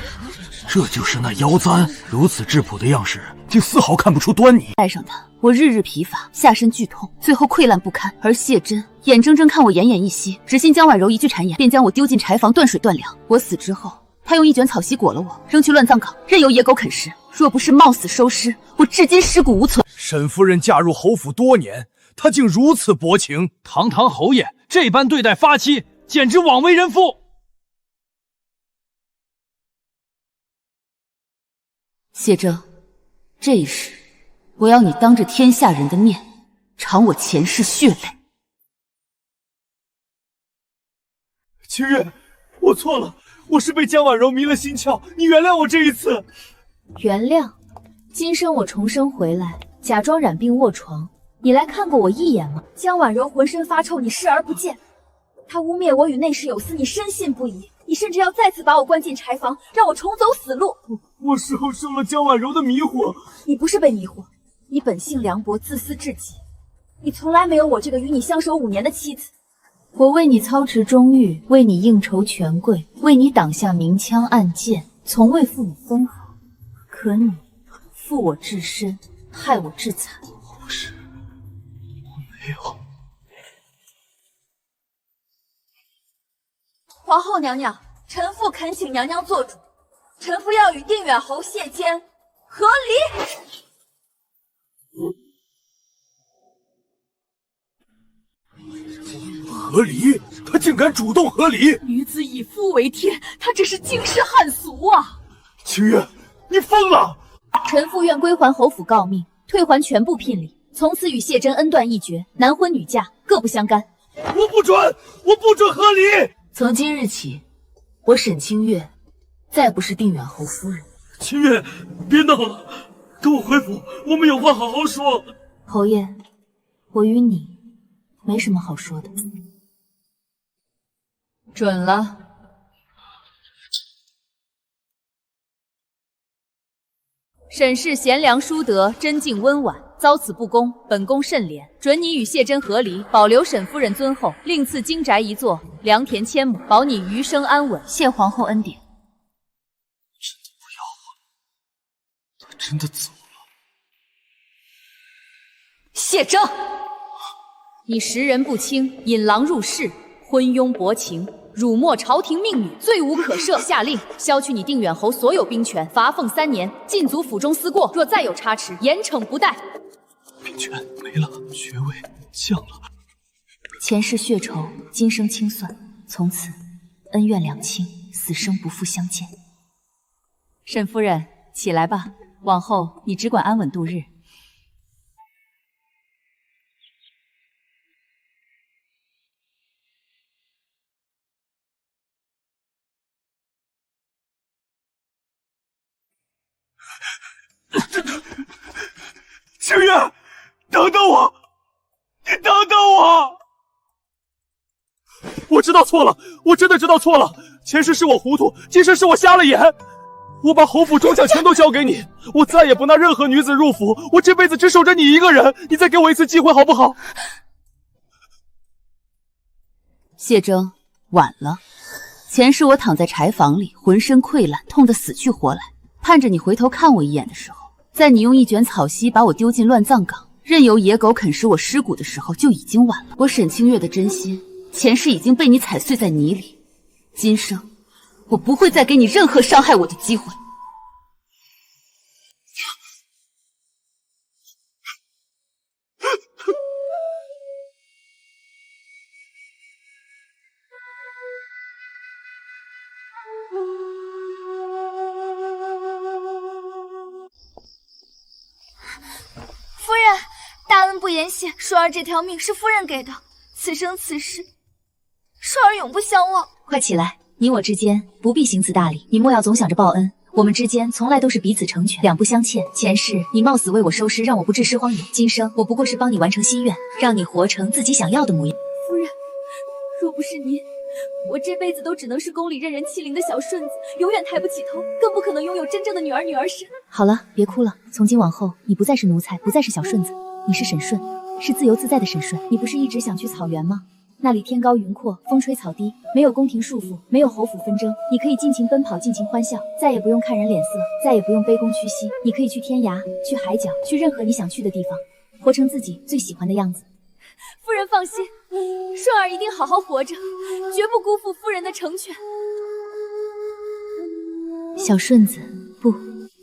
[SPEAKER 6] 这就是那妖簪，如此质朴的样式，竟丝毫看不出端倪。
[SPEAKER 1] 戴上它，我日日疲乏，下身剧痛，最后溃烂不堪。而谢真眼睁睁看我奄奄一息，只信江婉柔一句谗言，便将我丢进柴房断水断粮。我死之后，他用一卷草席裹了我，扔去乱葬岗，任由野狗啃食。若不是冒死收尸，我至今尸骨无存。
[SPEAKER 12] 沈夫人嫁入侯府多年，她竟如此薄情，堂堂侯爷这般对待发妻，简直枉为人夫。
[SPEAKER 1] 谢征，这一世，我要你当着天下人的面，偿我前世血泪。
[SPEAKER 4] 清月，我错了，我是被江婉柔迷了心窍，你原谅我这一次。
[SPEAKER 11] 原谅？今生我重生回来，假装染病卧床，你来看过我一眼吗？江婉柔浑身发臭，你视而不见。她污蔑我与内侍有私，你深信不疑。你甚至要再次把我关进柴房，让我重走死路。
[SPEAKER 4] 我事后受了江婉柔的迷惑。
[SPEAKER 11] 你不是被迷惑，你本性凉薄，自私至极。你从来没有我这个与你相守5年的妻子。我为你操持中狱，为你应酬权贵，为你挡下明枪暗箭，从未负你分毫。可你负我至深，害我至惨。
[SPEAKER 6] 不是，我没有。
[SPEAKER 8] 皇后娘娘，臣妇恳请娘娘做主，臣妇要与定远侯谢坚和
[SPEAKER 6] 离。和离？他竟敢主动和离！
[SPEAKER 8] 女子以夫为天，她这是惊世骇俗啊！
[SPEAKER 6] 清月，你疯了！
[SPEAKER 11] 臣妇愿归还侯府诰命，退还全部聘礼，从此与谢真恩断义绝，男婚女嫁，各不相干。
[SPEAKER 6] 我不准和离！
[SPEAKER 1] 从今日起，我沈清月再不是定远侯夫人。
[SPEAKER 4] 清月，别闹了，跟我回府，我们有话好好说。
[SPEAKER 11] 侯爷，我与你没什么好说的。
[SPEAKER 1] 准了。
[SPEAKER 11] 沈氏贤良淑德，贞静温婉，遭此不公，本宫甚怜，准你与谢真和离，保留沈夫人尊后，另赐金宅1座，良田1000亩，保你余生安稳。
[SPEAKER 1] 谢皇后恩典。
[SPEAKER 6] 真的不要我，他真的走了。
[SPEAKER 11] 谢真，你识人不清，引狼入室，昏庸薄情，辱没朝廷命女，罪无可赦。下令削去你定远侯所有兵权，罚俸3年，禁足府中思过。若再有差池，严惩不贷。
[SPEAKER 6] 兵权没了，爵位降了。
[SPEAKER 11] 前世血仇，今生清算，从此恩怨两清，死生不复相见。沈夫人，起来吧，往后你只管安稳度日。
[SPEAKER 4] 清月，等等我，你等等我！我知道错了，我真的知道错了。前世是我糊涂，今生是我瞎了眼。我把侯府中奖全都交给你，我再也不纳任何女子入府，我这辈子只守着你一个人。你再给我一次机会好不好？
[SPEAKER 1] 谢征，晚了。前世我躺在柴房里，浑身溃烂，痛得死去活来，盼着你回头看我一眼的时候，在你用一卷草席把我丢进乱葬岗，任由野狗啃食我尸骨的时候，就已经晚了。我沈清月的真心，前世已经被你踩碎在泥里，今生我不会再给你任何伤害我的机会。
[SPEAKER 8] 夫人，大恩不言谢，双儿这条命是夫人给的，此生此世，双儿永不相忘。
[SPEAKER 11] 快起来，你我之间不必行此大礼，你莫要总想着报恩。我们之间从来都是彼此成全，两不相欠。前世你冒死为我收尸，让我不至尸荒野；今生我不过是帮你完成心愿，让你活成自己想要的模样。
[SPEAKER 8] 夫人，若不是您，我这辈子都只能是宫里任人欺凌的小顺子，永远抬不起头，更不可能拥有真正的女儿身。
[SPEAKER 11] 好了，别哭了，从今往后，你不再是奴才，不再是小顺子，你是沈顺，
[SPEAKER 2] 是自由自在的沈顺。你不是一直想去草原吗？那里天高云阔，风吹草低，没有宫廷束缚，没有侯府纷争，你可以尽情奔跑，尽情欢笑，再也不用看人脸色，再也不用卑躬屈膝。你可以去天涯，去海角，去任何你想去的地方，活成自己最喜欢的样子。
[SPEAKER 11] 夫人放心，顺儿一定好好活着，绝不辜负夫人的成全。
[SPEAKER 2] 小顺子，不，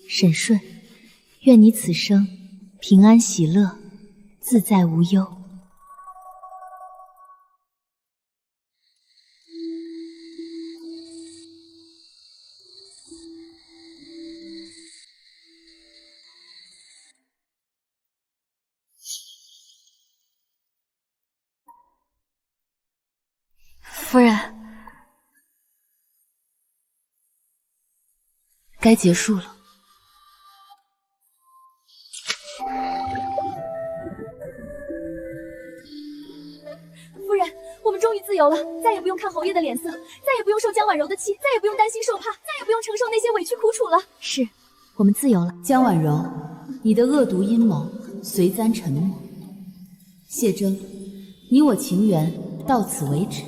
[SPEAKER 2] 沈顺，愿你此生平安喜乐，自在无忧。
[SPEAKER 8] 夫人，
[SPEAKER 1] 该结束了。
[SPEAKER 11] 夫人，我们终于自由了，再也不用看侯爷的脸色，再也不用受江婉柔的气，再也不用担心受怕，再也不用承受那些委屈苦楚了。
[SPEAKER 2] 是，我们自由了。
[SPEAKER 1] 江婉柔，你的恶毒阴谋随簪沉没。谢征，你我情缘到此为止，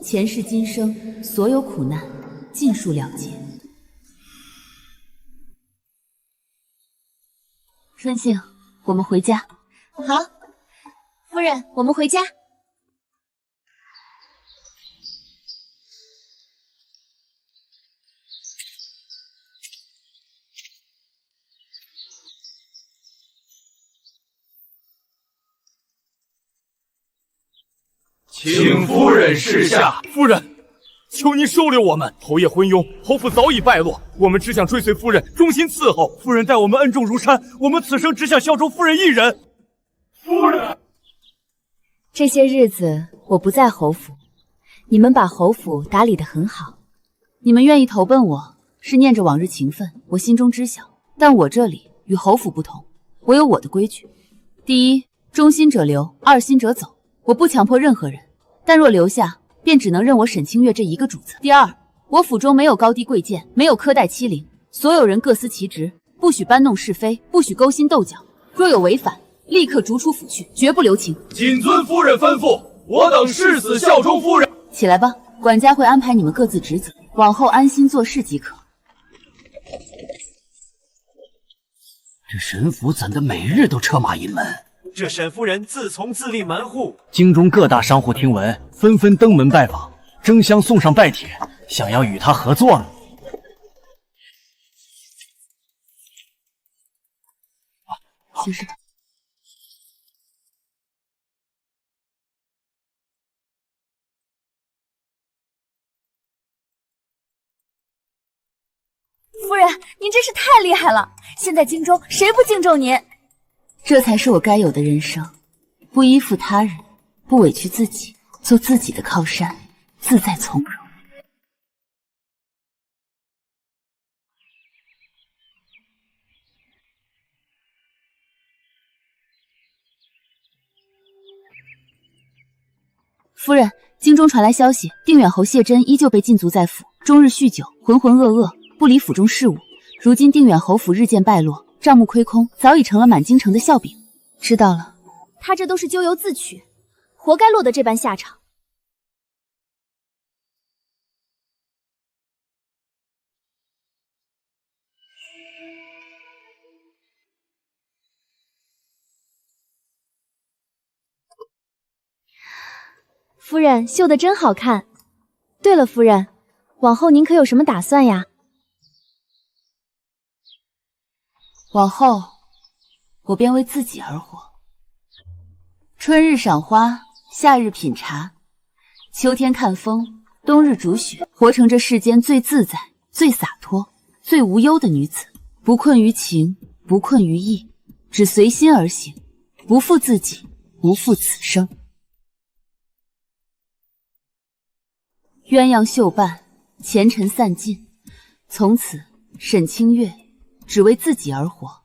[SPEAKER 1] 前世今生所有苦难尽数了结。春杏，我们回家。
[SPEAKER 2] 好，夫人，我们回家。
[SPEAKER 4] 请夫人示下。夫人，求您收留我们。侯爷昏庸，侯府早已败落，我们只想追随夫人，忠心伺候。夫人待我们恩重如山，我们此生只想效忠夫人一人。夫人，
[SPEAKER 2] 这些日子我不在侯府，你们把侯府打理得很好。
[SPEAKER 1] 你们愿意投奔我，是念着往日情分，我心中知晓。但我这里与侯府不同，我有我的规矩。第一，忠心者留，二心者走。我不强迫任何人，但若留下，便只能认我沈清月这一个主子。第二，我府中没有高低贵贱，没有苛待欺凌，所有人各司其职，不许搬弄是非，不许勾心斗角。若有违反，立刻逐出府去，绝不留情。
[SPEAKER 4] 谨遵夫人吩咐，我等誓死效忠夫人。
[SPEAKER 1] 起来吧，管家会安排你们各自职责，往后安心做事即可。
[SPEAKER 6] 这沈府怎的每日都车马银门？
[SPEAKER 13] 这沈夫人自从自立门户，
[SPEAKER 6] 京中各大商户听闻，纷纷登门拜访，争相送上拜帖，想要与他合作呢。
[SPEAKER 1] 请示。
[SPEAKER 8] 夫人，您真是太厉害了！现在京中谁不敬重您？
[SPEAKER 1] 这才是我该有的人生，不依附他人，不委屈自己，做自己的靠山，自在从容。夫人，京中传来消息，定远侯谢真依旧被禁足在府，终日酗酒，浑浑噩噩，不理府中事务。如今定远侯府日渐败落，账目亏空，早已成了满京城的笑柄。知道了，
[SPEAKER 8] 他这都是咎由自取，活该落得这般下场。
[SPEAKER 2] 夫人绣得真好看。对了，夫人，往后您可有什么打算呀？
[SPEAKER 1] 往后，我便为自己而活。春日赏花，夏日品茶，秋天看风，冬日煮雪，活成这世间最自在、最洒脱、最无忧的女子。不困于情，不困于义，只随心而行，不负自己，不负此生。鸳鸯绣伴，前尘散尽，从此沈清月只为自己而活。